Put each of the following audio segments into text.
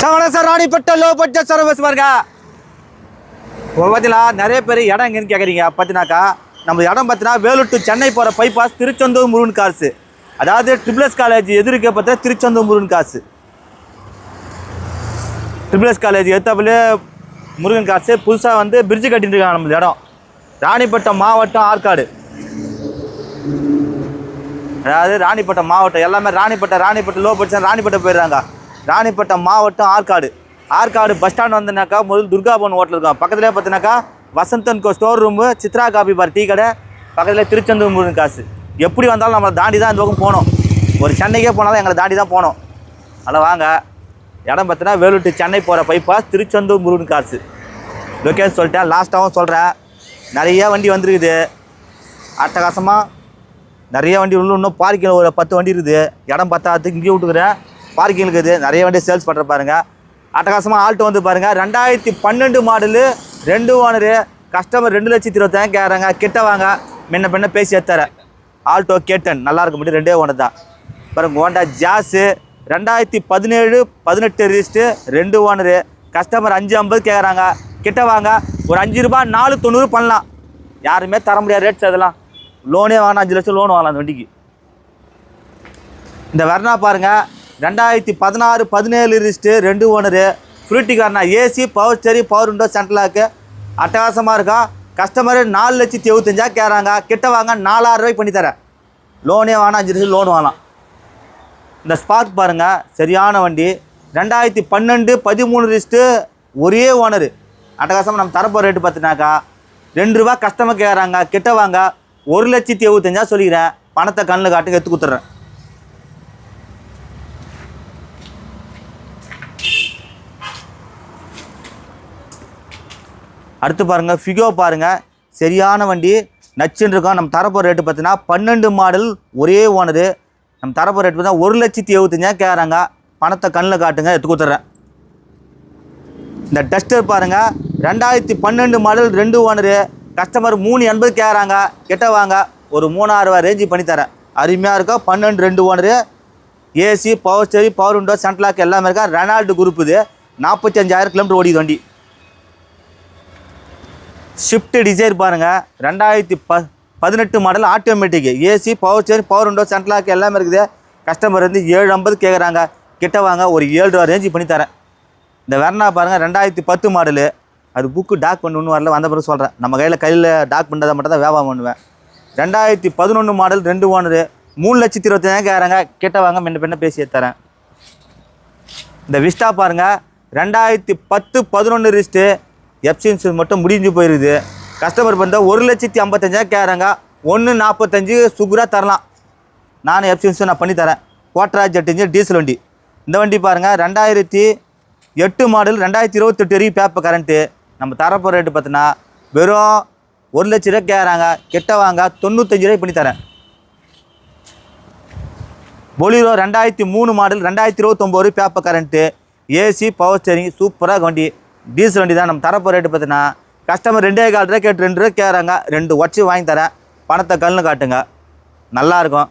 Sir sir ராணிப்பட்ட low budget service பாருங்க. இப்போ பார்த்தீங்களா நிறைய பேர் இடம் எங்கேன்னு கேட்குறீங்க. பார்த்தினாக்கா நம்ம இடம் பார்த்தீங்கன்னா வேலூர் டு சென்னை போகிற பைபாஸ் திருச்செந்தூர் முருகன் காசு, அதாவது ட்ரிபிள்எஸ் காலேஜ் எதிர்க்க பார்த்தா திருச்செந்தூர் முருகன் காசு. ட்ரிபிள்எஸ் காலேஜ் எடுத்தாப்புலே முருகன் காசு புதுசாக வந்து பிரிட்ஜு கட்டிட்டு இருக்காங்க. நம்ம இடம் ராணிப்பட்டம் மாவட்டம் ஆற்காடு, அதாவது ராணிப்பட்டம் மாவட்டம் எல்லாமே ராணிப்பட்டம் லோ பட்ஜெட் ராணிப்பட்டம் போயிடுறாங்க. ராணிப்பட்டம் மாவட்டம் ஆற்காடு பஸ் ஸ்டாண்ட் வந்தனாக்கா முதல் துர்கா பவன் ஹோட்டல் இருக்கும். பக்கத்துலேயே பார்த்தினாக்கா வசந்தன் கோ ஸ்டோர் ரூமு, சித்ரா காபி பார் டீ கடை, பக்கத்தில் திருச்செந்தூர் முருகன் காசு. எப்படி வந்தாலும் நம்மளை தாண்டி தான் இந்த பக்கம் போகணும். ஒரு சென்னைக்கே போனாலும் எங்களை தாண்டி தான் போகணும். அதில் வாங்க. இடம் பார்த்தீங்கன்னா வேலூர் டு சென்னை போகிற பைபாஸ் திருச்செந்தூர் முருகன் காசு. லொக்கேஷன் சொல்லிட்டேன், லாஸ்ட்டாகவும் சொல்கிறேன். நிறைய வண்டி வந்துருக்குது, அட்டகாசமாக நிறைய வண்டி உள்ள. இன்னும் பார்க்கிங்கில் ஒரு 10 வண்டி இருக்குது. இடம் பத்தாததுக்கு இங்கேயே விட்டுக்கிறேன். பார்க்கிங் இருக்குது, நிறைய வண்டி சேல்ஸ் பண்ணுற பாருங்கள். அட்டகாசமாக ஆல்ட்டோ வந்து பாருங்கள். 2012 மாடலு, 2 ஓனரு, கஸ்டமர் 2,20,000 கேட்குறாங்க. கிட்ட வாங்க, முன்ன பின்ன பேசி எடுத்துறேன். ஆல்ட்டோ கேட்டன் நல்லா இருக்க முடியும், 2 ஓனர் தான் பாருங்கள். Honda Jazz 2017-18 register, 2 owner, customer 550 கேட்குறாங்க. கிட்ட வாங்க, ஒரு 5 ரூபாய் 490 பண்ணலாம். யாருமே தர முடியாது ரேட்ஸ். அதெல்லாம் லோனே வாங்கினா 5 லட்சம் லோன் வாங்கலாம் அந்த வண்டிக்கு. இந்த வர்ணா பாருங்கள், 2016-17 ரிஜிஸ்ட்ரு, 2 ஓனரு, ஃப்ரூட்டி கார்னா, AC, power steering, power window, central lock, அட்டகாசமாக இருக்கும். கஸ்டமர் 4,75,000 கேட்குறாங்க. கிட்ட வாங்க, 4,000 ரூபாய்க்கு பண்ணித்தரேன். லோனே வாங்கினா 5 லட்சம் லோன் வாங்கலாம். இந்த ஸ்பார்க் பாருங்கள், சரியான வண்டி. 2012-13 ரிஜிஸ்ட்ரு, ஒரே ஓனரு, அட்டகாசமாக. நம்ம தரப்போ ரேட்டு பார்த்தினாக்கா 2 ரூபா கஸ்டமர் கேட்குறாங்க. கிட்ட வாங்க, 1,75,000 சொல்லிக்கிறேன். பணத்தை கண்ணில் காட்டுங்க, எடுத்து கொடுத்துட்றேன். அடுத்து பாருங்கள், ஃபிகோ பாருங்கள், சரியான வண்டி, நச்சுன்னு இருக்கும். நம்ம தரப்போ ரேட்டு பார்த்தீங்கன்னா 12 மாடல், ஒரே ஓனரு. நம்ம தரப்போ ரேட்டு பார்த்தா 1,75,000 கேட்குறாங்க. பணத்தை கண்ணில் காட்டுங்க, எடுத்து கொடுத்துட்றேன். இந்த டஸ்டர் பாருங்கள், 2012 மாடல், 2 ஓனரு, கஸ்டமர் 380 கேட்குறாங்க. கிட்ட வாங்க, ஒரு 3,000 ரூபா ரேஞ்சு பண்ணித்தரேன். அருமையாக இருக்கா. 12 2 owner, AC, power steering, power window, central lock எல்லாமே இருக்கா. ரெனால்டு குரூப் இது. 45,000 கிலோமீட்டர் ஓடிது வண்டி. ஷிஃப்ட் டிசைர் பாருங்கள், 2018 model, automatic, AC, power steering, power window, central lock எல்லாமே இருக்குது. கஸ்டமர் வந்து 750 கேட்குறாங்க. கிட்ட வாங்க, ஒரு 7 ரூபா ரேஞ்சு பண்ணித்தரேன். இந்த வெர்னா பாருங்கள், 2010 மாடலு, அது புக்கு டாக் பண்ணி ஒன்றும் வரல, வந்த பிறகு சொல்கிறேன். நம்ம கையில் டாக் பண்ணுறதை மட்டும் தான் வியாபாரம் பண்ணுவேன். 2011 மாடல், 2 ஓனரு, 3,25,000 கேட்குறாங்க. கிட்ட வாங்க, முன்ன பின்ன பேசி தரேன். இந்த விஸ்டா பாருங்கள், 2010-11 ரிஜிஸ்ட்ரு, எஃப்சின்ஸ் மட்டும் முடிஞ்சு போயிடுது. கஸ்டமர் வந்து 1,55,000 கேட்குறாங்க. 1,45 சுகராக தரலாம். நானும் எஃப்சின்ஸும் நான் பண்ணித்தரேன். கோட்ரா ஜெட் இன்ஜின் டீசல் வண்டி. இந்த வண்டி பாருங்கள், 2008 மாடல், 2028 வரைக்கும் பேப்பர் கரண்ட்டு. நம்ம தரப்போ ரேட்டு பார்த்தீங்கன்னா வெறும் 1 லட்ச ரூபா கேட்குறாங்க. கிட்ட வாங்க, 95 ரூபாய் பண்ணித்தரேன். Bolero 2003 model, 2029 paper current, AC, power steering, சூப்பராக வண்டி, டீசல் வண்டி தான். நம்ம தரப்போ ரேட்டு பார்த்தீங்கன்னா கஸ்டமர் 2,4 ரூபா கேட்டு 2 ரூபா கேட்குறாங்க. 2 உடச்சி வாங்கி தரேன். பணத்தை கல்னு காட்டுங்க, நல்லாயிருக்கும்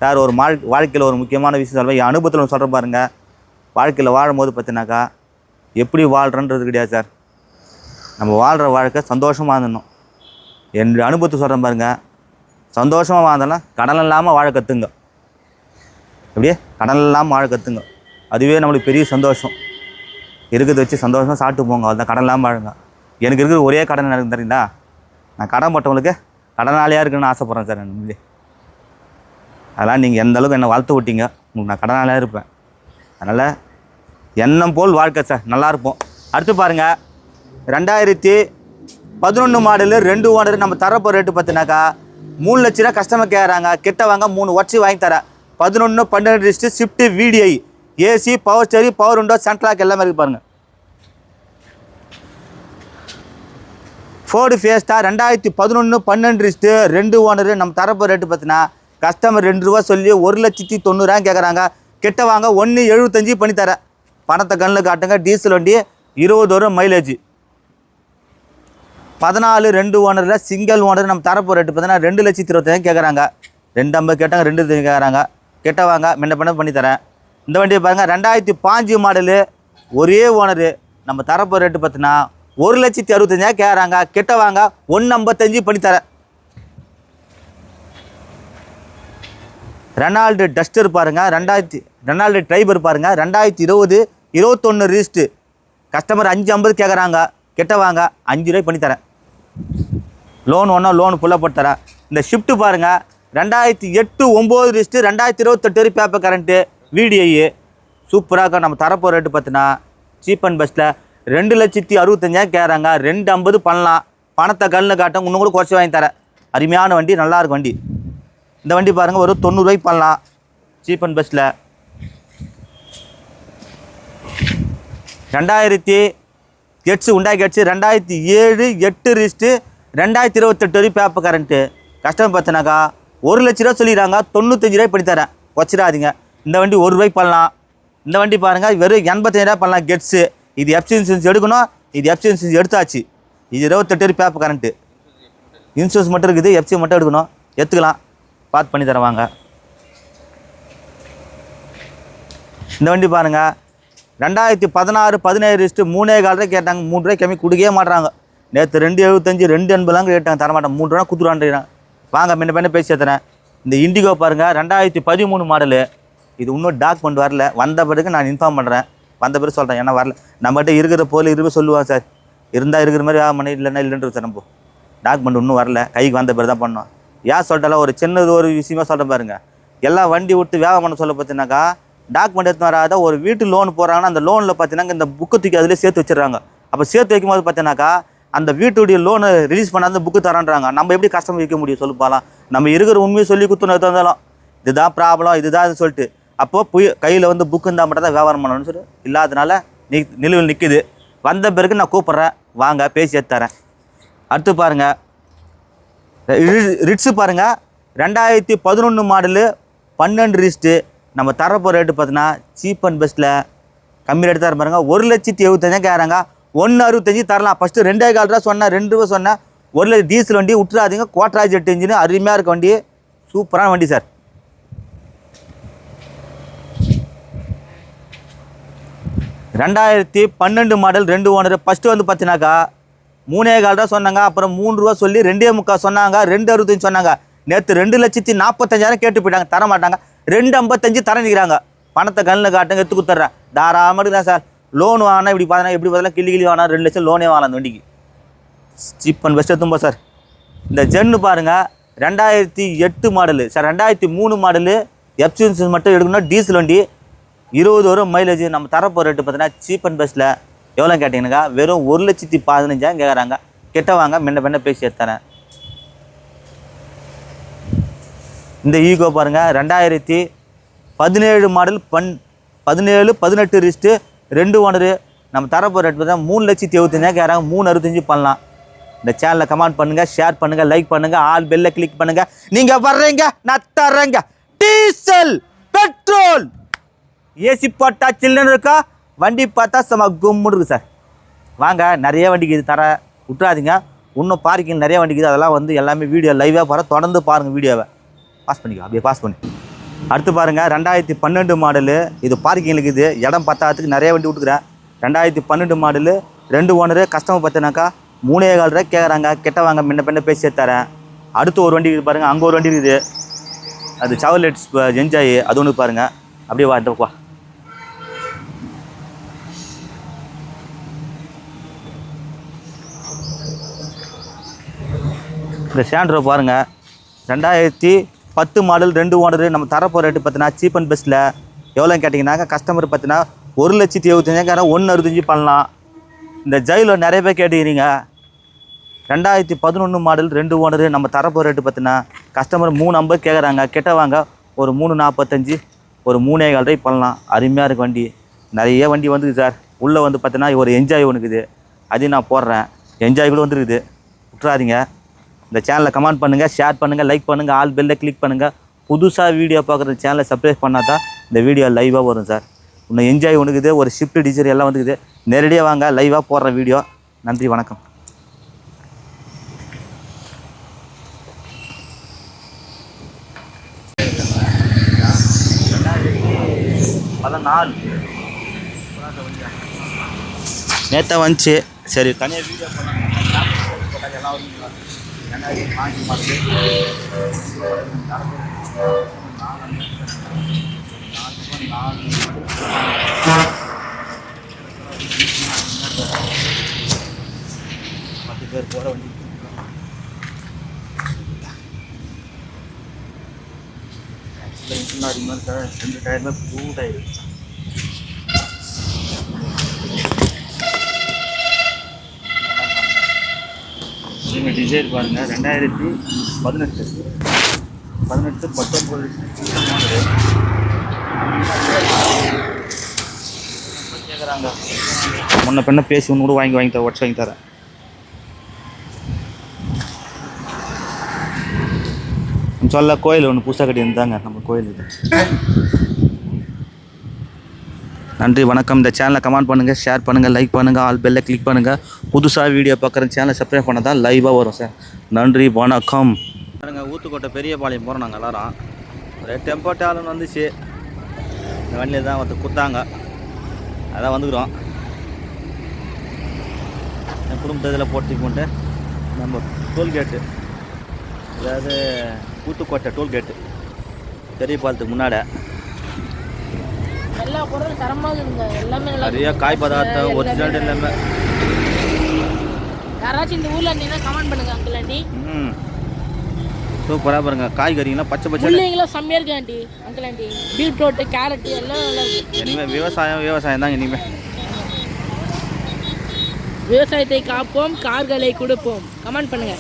சார். ஒரு வாழ்க்கையில் ஒரு முக்கியமான விஷயம் சொல்லுவேன், என் அனுபவத்தில் சொல்கிறேன் பாருங்கள். வாழ்க்கையில் வாழும்போது பார்த்தினாக்கா எப்படி வாழ்கிறன்றது கிடையாது சார். நம்ம வாழ்கிற வாழ்க்கை சந்தோஷமாக இருந்தணும். என் அனுபவத்தை சொல்கிறேன் பாருங்கள். சந்தோஷமாக வாழ்ந்தாலும் கடன் இல்லாமல் வாழ கற்றுங்க. எப்படியே கடன் இல்லாமல் வாழ கற்றுங்க. அதுவே நம்மளுக்கு பெரிய சந்தோஷம். இருக்கிறத வச்சு சந்தோஷமாக சாப்பிட்டு போங்க. அதுதான் கடன் இல்லாமல் வாழுங்க. எனக்கு இருக்கிற ஒரே கடன் எனக்கு தெரியுங்களா, நான் கடன் போட்டவங்களுக்கு கடனாளியாக இருக்குன்னு ஆசைப்பட்றேன் சார். நான் அதெல்லாம் நீங்கள் எந்த அளவுக்கு என்னை வளர்த்து விட்டீங்க, உங்களுக்கு நான் கடனாளியாக இருப்பேன். அதனால் எண்ணம் போல் வாழ்க்கை சார், நல்லாயிருப்போம். அடுத்து பாருங்கள், 2011 மாடலு, 2 ஓனரு, நம்ம தரப்போ ரேட்டு பார்த்தினாக்கா 3 லட்ச ரூபா கஸ்டமர் கேட்குறாங்க. கிட்ட வாங்க, 3 உடச்சி வாங்கி தரேன். 11-12 register, shift, VDI, AC, power steering, power window, central lock எல்லாமே இருக்குது பாருங்கள். ஃபோர்டு ஃபியஸ்டா 2011-12 ரிஜிஸ்ட்ரு, 2 ஓனரு, நம்ம தரப்போ ரேட்டு பார்த்தீங்கன்னா கஸ்டமர் 2 ரூபா சொல்லி 1,90,000 கேட்குறாங்க. கிட்ட வாங்க, 1,75 பண்ணித்தரேன். பணத்தை கண்ணில் காட்டுங்க. டீசல் வண்டி, 20 வரும் மைலேஜ். 14 2 ஓனரில் single owner. நம்ம தரப்போ ரேட்டு பார்த்தீங்கன்னா 2,20,000 கேட்குறாங்க. 2,50 கேட்டாங்க, 2,20,000 கேட்குறாங்க. கிட்ட வாங்க, முன்ன பண்ண பண்ணித்தரேன். இந்த வண்டியை பாருங்கள் 2005 மாடலு, ஒரே ஓனரு. நம்ம தரப்போ ரேட்டு பார்த்தீங்கன்னா 1,65,000 கேட்குறாங்க. கிட்ட வாங்க 1,55 பண்ணித்தரேன். ரெனால்டு டஸ்டர் பாருங்கள், ரெனால்டு ட்ரைபர் பாருங்கள், 2020 21 ரிஜிஸ்ட்ரு. கஸ்டமர் 5,50 கேட்குறாங்க. கிட்ட வாங்க 5 ரூபாய் பண்ணித்தரேன். லோன் ஒன்றா லோன் ஃபுல்லாக போட்டு தரேன். இந்த ஷிஃப்ட்டு பாருங்கள், 2008 9 ரிஜிஸ்ட்ரு, 2028 பேப்பர் கரண்ட்டு, VDI சூப்பராக இருக்கும். நம்ம தரப்போ ரேட்டு பார்த்தீங்கன்னா சீப் அண்ட் பெஸ்ட்டில் 2,65,000 கேட்குறாங்க. 2,50 பண்ணலாம். பணத்தை கல்னு காட்டும், இன்னும் கூட குறைச்சி வாங்கி தரேன். அருமையான வண்டி, நல்லாயிருக்கும் வண்டி. இந்த வண்டி பாருங்கள், ஒரு 90 ரூபாய்க்கு பண்ணலாம். சீப் அண்ட் பெஸ்ட்டில் 2000 உண்டாய் கட்சி, 2007 8 ரிஜிஸ்ட்ரு, 2028 பேப்பர் கரண்ட்டு. கஸ்டமர் பார்த்தினாக்கா 1,00,000 ரூபா சொல்லிடுறாங்க. 95 ரூபாய் பண்ணி தரேன், வச்சிடாதீங்க. இந்த வண்டி 1 ரூபாய்க்கு பண்ணலாம். இந்த வண்டி பாருங்கள், வெறும் 85 ரூபா பண்ணலாம். கெட்ஸு இது எஃப்சி இன்சூரன்ஸ் எடுக்கணும். இது எஃப்சி இன்சூரன்ஸ் எடுத்தாச்சு. இது 28 பேப்பர் கரண்ட்டு. இன்சூரன்ஸ் மட்டும் இருக்குது, எஃப்சி மட்டும் எடுக்கணும். எடுத்துக்கலாம், பார்த்து பண்ணி தரேன் வாங்க. இந்த வண்டி பாருங்கள், 2016 17 ரிஜிஸ்ட்ரு, 3,4 ரூபாய் கேட்டாங்க. 3 ரூபாய் கம்மி கொடுக்கவே மாட்டுறாங்க. நேற்று 2,75 2,80 கேட்டாங்க, தரமாட்டேன். 3 ரூபா குத்துருவான்றான். வாங்க முன்ன பேசி ஏற்றுறேன். இந்த இண்டிகோ பாருங்கள், 2013 மாடலு. இது இன்னும் டாக்குமெண்ட் வரல. வந்த பிறகு நான் இன்ஃபார்ம் பண்ணுறேன். வந்த பிறகு சொல்கிறேன், ஏன்னா வரல. நம்மகிட்ட இருக்கிற பொருள் இருக்க சொல்லுவான் சார். இருந்தால் இருக்கிற மாதிரி மணி இல்லைன்னா இல்லைன்றது சார். நம்ம டாக்குமெண்ட் இன்னும் வரல, கைக்கு வந்த பிறகு தான் பண்ணோம். ஏன் சொல்லிட்டாலும் ஒரு சின்னது ஒரு விஷயமா சொல்கிறேன் பாருங்கள். எல்லாம் வண்டி விட்டு வேகம் பண்ண சொல்ல பார்த்தீங்கன்னாக்கா டாக்குமெண்ட் எடுத்து வராத. ஒரு வீட்டு லோன் போகிறாங்கன்னா அந்த லோனில் பார்த்தீங்கன்னா இந்த புக்கு தூக்கி அதிலே சேர்த்து வச்சிடறாங்க. அப்போ சேர்த்து வைக்கும்போது பார்த்தீங்கன்னாக்கா அந்த வீட்டுடைய லோனை ரிலீஸ் பண்ணாத புக்கு தரான்றாங்க. நம்ம எப்படி கஷ்டம் வைக்க முடியும் சொல்லுப்பாலாம். நம்ம இருக்கிற உண்மையை சொல்லி கொடுத்துன்னு இருந்தாலும் இதுதான் ப்ராப்ளம், இதுதான் சொல்லிட்டு அப்போது கையில் வந்து புக்கு இருந்தால் மட்டும் தான் வியாபாரம் பண்ணணும்னு சொல்லி இல்லாதனால நிலுவில் நிற்குது. வந்த பிறகு நான் கூப்பிட்றேன், வாங்க பேசி எடுத்துறேன். அடுத்து பாருங்கள், ரிட்ஸு பாருங்கள், 2011 மாடலு, 12 ரிஜிஸ்ட்ரு. நம்ம தரப்போ ரேட்டு பார்த்தீங்கன்னா சீப் அண்ட் பெஸ்ட்டில் கம்மி ரேட்டு தான் பாருங்க. 1,75,000 கேட்குறாங்க. 1,65 தரலாம். ஃபஸ்ட்டு 2,4 ரூபா சொன்னேன், 2 ரூபா சொன்னேன். 1 லிட்டர் டீசல் வண்டி விட்டுறாதீங்க. கோட்ராஜ் 8 இன்ஜின் அருமையாக இருக்க வண்டி, சூப்பரான வண்டி சார். ரெண்டாயிரத்தி 12 மாடல், 2 ஓனர். ஃபஸ்ட்டு வந்து பார்த்தீங்கன்னாக்கா 3,4 ரூபா சொன்னாங்க. அப்புறம் 3 ரூபா சொல்லி 2,3 சொன்னாங்க. 2,65 சொன்னாங்க. நேற்று 2,45,000 கேட்டு போயிட்டாங்க, தர மாட்டாங்க. 2,55 தர நிற்கிறாங்க. பணத்தை கண்ணில் காட்டுங்க, எடுத்து கொடுத்துட்றேன். தாராளமாக தான் சார். லோன் வாங்கினா இப்படி பார்த்தா எப்படி பார்த்தா கிளி வாங்கினா 2 லட்சம் லோனே வாங்கலாம் அந்த வண்டிக்கு. சீப் அண்ட் பெஸ்ட் எடுத்தும்போ சார். இந்த ஜென்னு பாருங்கள், 2008 model sir, 2003 model. FC insurance மட்டும் எடுக்கணும். டீசல் வண்டி, 20 வரும் மைலேஜ். நம்ம தரப்போ ரேட்டு பார்த்தீங்கன்னா சீப் அண்ட் பெஸ்ட்டில் எவ்வளோ கேட்டிங்கன்னாக்கா வெறும் 1,15,000 கேட்குறாங்க. கிட்ட வாங்க முன்ன பேசி எடுத்துறேன். இந்த ஈகோ பாருங்கள், 2017 மாடல், 17 18 ரிஜிஸ்ட்ரு, 2 ஓனரு. நம்ம தரப்போ ரேட் பார்த்தா 3,75,000 கேட்குறாங்க. 3,65 பண்ணலாம். இந்த சேனலை கமெண்ட் பண்ணுங்கள், ஷேர் பண்ணுங்கள், லைக் பண்ணுங்கள், ஆல் பெல்லை கிளிக் பண்ணுங்கள். நீங்கள் வர்றீங்க, நான் தர்றேங்க. டீசல், பெட்ரோல், ஏசி போட்டா சில்லுன்னு இருக்கா, வண்டி பார்த்தா செம கும்முன்னு இருக்குது சார். வாங்க, நிறைய வண்டிக்கு இது தர விட்டுறாதீங்க. இன்னும் பார்க்கிங் நிறைய வண்டிக்குது. அதெல்லாம் வந்து எல்லாமே வீடியோ லைவாக போகிற, தொடர்ந்து பாருங்கள் வீடியோவை. பாஸ் பண்ணிக்கோ, அப்படியே பாஸ் பண்ணி. அடுத்து பாருங்கள், 2012 மாடலு. இது பார்க்கிங் இருக்குது, இடம் பத்தாததுக்கு நிறைய வண்டி விட்டுக்கிறேன். 2012 மாடலு, 2 ஓனரு. கஸ்டமர் பார்த்தினாக்கா 3,4 ரூபா கேட்குறாங்க. கிட்ட வாங்க முன்ன பேசி தரேன். அடுத்து ஒரு வண்டி இருக்குது பாருங்கள், அங்கே ஒரு வண்டி இருக்குது. அது சவர்லெட்ஸ் என்ஜாய், அது ஒன்று பாருங்கள். அப்படியே வா. இந்த சேண்ட்ரோ பாருங்கள், 2010 மாடல், 2 ஓனரு. நம்ம தரப்போ ரேட்டு பார்த்தீங்கன்னா சீப் அண்ட் பெஸ்ட்டில் எவ்வளோ கேட்டிங்கன்னாக்கா கஸ்டமர் பார்த்தீங்கன்னா 1,75,000 1,65 பண்ணலாம். இந்த ஜெயிலில் நிறைய பேர் கேட்டுக்கிறீங்க. 2011 மாடல், 2 ஓனரு. நம்ம தரப்போ ரேட்டு பார்த்தீங்கன்னா கஸ்டமர் 3,50 கேட்குறாங்க. கிட்ட வாங்க ஒரு 3,45 ஒரு 3,4 ரூபாய் பண்ணலாம். அருமையாக இருக்குது வண்டி. நிறைய வண்டி வந்துது சார். உள்ளே வந்து பார்த்தீங்கன்னா ஒரு என்ஜாய் ஒன்று இருக்குது, அதையும் நான் போடுறேன். என்ஜாய் கூட வந்துருக்குது, விட்டுறாதீங்க. இந்த சேனலை கமெண்ட் பண்ணுங்கள், ஷேர் பண்ணுங்கள், லைக் பண்ணுங்கள், ஆல் பெல்லை கிளிக் பண்ணுங்கள். புதுசாக வீடியோ பார்க்குற சேனலை சப்ஸ்கிரைப் பண்ணால் தான் இந்த வீடியோ லைவாக வரும் சார். இன்னும் என்ஜாய் ஒன்றுக்குது, ஒரு ஷிஃப்ட் டீசர் எல்லாம் வந்துக்குது. நேரடியாக வாங்க, லைவாக போடுற வீடியோ. நன்றி, வணக்கம். 4 நேற்று வந்துச்சு. சரி தனியாக வீடியோ போட்டாங்க எல்லாம் வாங்கி பார்த்து 10 பேர் போகிற வண்டி முன்னாடி மாதிரி 2 டயருமே புது டயர். டிசைர் பாருங்கள் 2018 19 கேட்குறாங்க. முன்ன பின்ன பேசி ஒன்று கூட வாங்கி தரேன் உடச்சு வாங்கி தரேன். சொல்ல கோயில் ஒன்று புதுசாக கட்டி இருந்தாங்க நம்ம கோயில் இது. நன்றி வணக்கம். இந்த சேனலை கமெண்ட் பண்ணுங்கள், ஷேர் பண்ணுங்கள், லைக் பண்ணுங்கள், ஆல் பெல்லை கிளிக் பண்ணுங்கள். புதுசாக வீடியோ பார்க்குற சேனலை சப்ஸ்கிரைப் பண்ண தான் லைவாக வரும் சார். நன்றி வணக்கம். பாருங்கள் ஊத்துக்கோட்டை பெரிய பாளையம் போகிறோம் நாங்கள் எல்லோரும். ஒரு டெம்போ டேலன் வந்துச்சு. இந்த வண்டியில் தான் ஒருத்தர் கொடுத்தாங்க, அதான் வந்துக்கிறோம். என் குடும்பத்தில் போட்டுக்கிட்டு நம்ம டோல்கேட்டு, அதாவது ஊத்துக்கோட்டை டோல்கேட்டு பெரிய பாலத்துக்கு முன்னாடி எல்லா பொருளும் தரமாக இருக்குங்க. எல்லாமே நிறைய காய் பதார்த்தம் ஒரிஜினல் எல்லாமே. யாராச்சும் இந்த ஊரில் இருந்தீங்கன்னா கமெண்ட் பண்ணுங்க அங்கிள் ஆண்டி. சூப்பராக பாருங்க. காய்கறிங்களாம் பச்சை பச்சை பிள்ளைங்களாம் செம்மையாக இருக்கு aunty. Uncle aunty beetroot carrot எல்லாம் நல்லா இருக்கு. இனிமேல் விவசாயம் தான் இனிமேல். விவசாயத்தை காப்போம், கார்களை கொடுப்போம். கமெண்ட் பண்ணுங்க.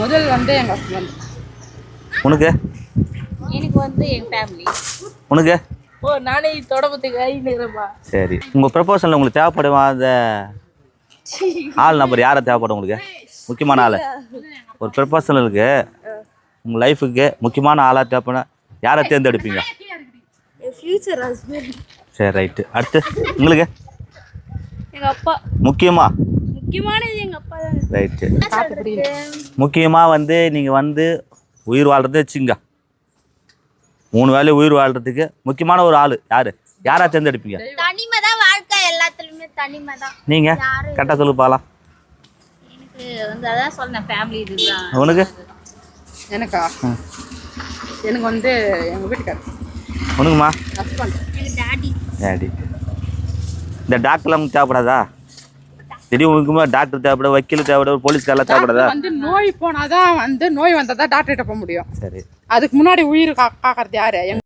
முதல் வந்து எங்கள் ஹஸ்பண்ட். உனக்கு? எனக்கு வந்து என் ஃபேமிலி. உனக்கு? ஓ நானே தொடப்பத்துக்கு ஐநூறுபா. சரி உங்கள் ப்ரப்போசலில் உங்களுக்கு தேவைப்படுவாத ஆள் நம்பர் யாரை தேவைப்படும் உங்களுக்கு? முக்கியமான ஆள் ஒரு ப்ரப்போசலுக்கு உங்கள் லைஃபுக்கு முக்கியமான ஆளாக தேவைப்பட யாரை தேர்ந்தெடுப்பீங்க? Future husband. சரி ரைட்டு. அடுத்து உங்களுக்கு? எங்கள் அப்பா. முக்கியமானது எங்கள் அப்பா தான். ரைட்டு. முக்கியமாக வந்து நீங்கள் வந்து உயிர் வாழ்கிறது வச்சுங்க. 3 வேலையும் உயிர் வாழ்கிறதுக்கு முக்கியமான ஒரு ஆள் யாரா தேர்ந்தெடுப்பீங்க? தனிமை தான் வாழ்க்கை, எல்லாத்துலயுமே தனிமை தான். நீங்கள் கரெக்டாக சொல்லு பாலாம். எனக்கு வந்து அதான் சொன்னேன், ஃபேமிலி இதுதான். உனக்கு? எனக்கா? எனக்கு வந்து எங்கள் வீட்டுக்காரர். உனக்குமா? ஹஸ்பண்ட். எனக்கு டாடி. இந்த டாக்டர்லாம் உங்களுக்கு தேவைப்படாதா? திடீர்னு உங்களுக்குமா டாக்டர் தேவைப்பட, வக்கீல் தேவைப்பட, போலீஸ்காரெல்லாம் தேவைப்படாதா? வந்து நோய் போனாதான் வந்து நோய் வந்தால் தான் டாக்டர்கிட்ட போக முடியும். சரி அதுக்கு முன்னாடி உயிர் காக்கிறது யாரு?